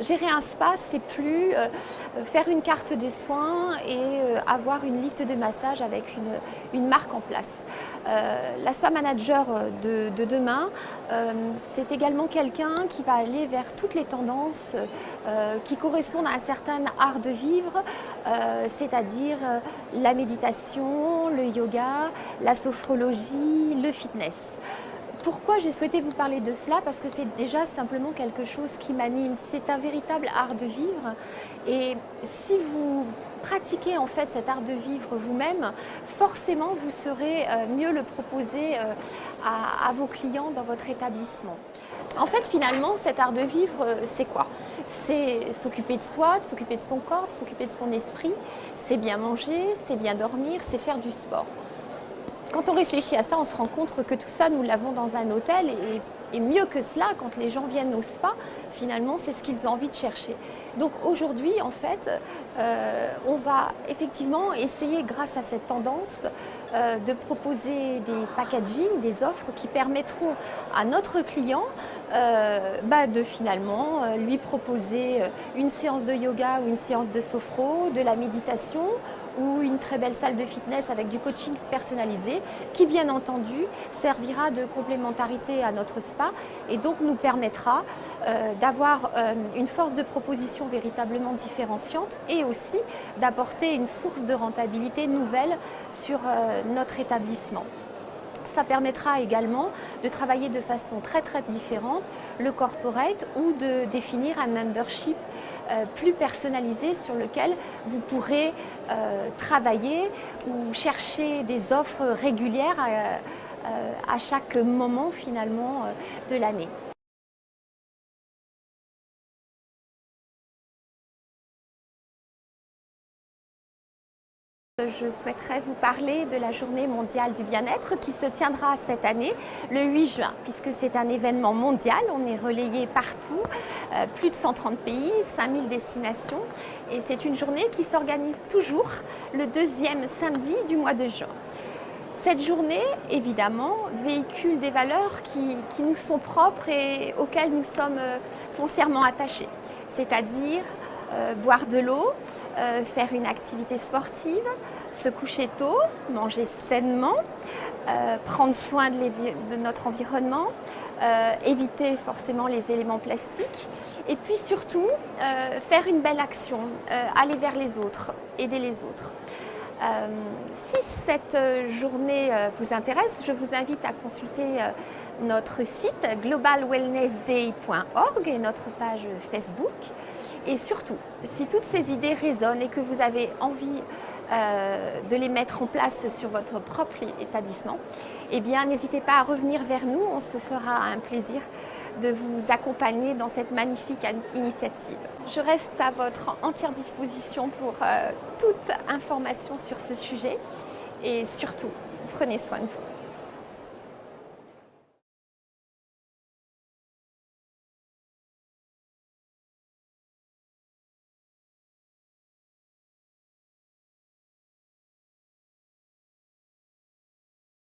gérer un spa, c'est plus faire une carte de soins et avoir une liste de massages avec une marque en place. La spa manager de demain, c'est également quelqu'un qui va aller vers toutes les tendances qui correspondent à un certain art de vivre, c'est-à-dire la méditation, le yoga, la sophrologie, le fitness. Pourquoi j'ai souhaité vous parler de cela? Parce que c'est déjà simplement quelque chose qui m'anime. C'est un véritable art de vivre. Et si vous pratiquez en fait cet art de vivre vous-même, forcément vous saurez mieux le proposer à vos clients dans votre établissement. En fait, finalement, cet art de vivre, c'est quoi? C'est s'occuper de soi, de s'occuper de son corps, de s'occuper de son esprit. C'est bien manger, c'est bien dormir, c'est faire du sport. Quand on réfléchit à ça, on se rend compte que tout ça, nous l'avons dans un hôtel et mieux que cela, quand les gens viennent au spa, finalement, c'est ce qu'ils ont envie de chercher. Donc aujourd'hui, en fait, on va effectivement essayer, grâce à cette tendance, de proposer des packaging, des offres qui permettront à notre client de finalement lui proposer une séance de yoga ou une séance de sophro, de la méditation, ou une très belle salle de fitness avec du coaching personnalisé qui, bien entendu, servira de complémentarité à notre spa et donc nous permettra d'avoir une force de proposition véritablement différenciante et aussi d'apporter une source de rentabilité nouvelle sur notre établissement. Ça permettra également de travailler de façon très différente le corporate ou de définir un membership plus personnalisé sur lequel vous pourrez travailler ou chercher des offres régulières à chaque moment finalement de l'année. Je souhaiterais vous parler de la Journée mondiale du bien-être qui se tiendra cette année, le 8 juin, puisque c'est un événement mondial. On est relayé partout, plus de 130 pays, 5000 destinations. Et c'est une journée qui s'organise toujours le deuxième samedi du mois de juin. Cette journée, évidemment, véhicule des valeurs qui nous sont propres et auxquelles nous sommes foncièrement attachés, c'est-à-dire boire de l'eau, faire une activité sportive, se coucher tôt, manger sainement, prendre soin de notre environnement, éviter forcément les éléments plastiques et puis surtout faire une belle action, aller vers les autres, aider les autres. Si cette journée vous intéresse, je vous invite à consulter notre site globalwellnessday.org et notre page Facebook. Et surtout, si toutes ces idées résonnent et que vous avez envie de les mettre en place sur votre propre établissement, eh bien, n'hésitez pas à revenir vers nous. On se fera un plaisir de vous accompagner dans cette magnifique initiative. Je reste à votre entière disposition pour toute information sur ce sujet et surtout, prenez soin de vous.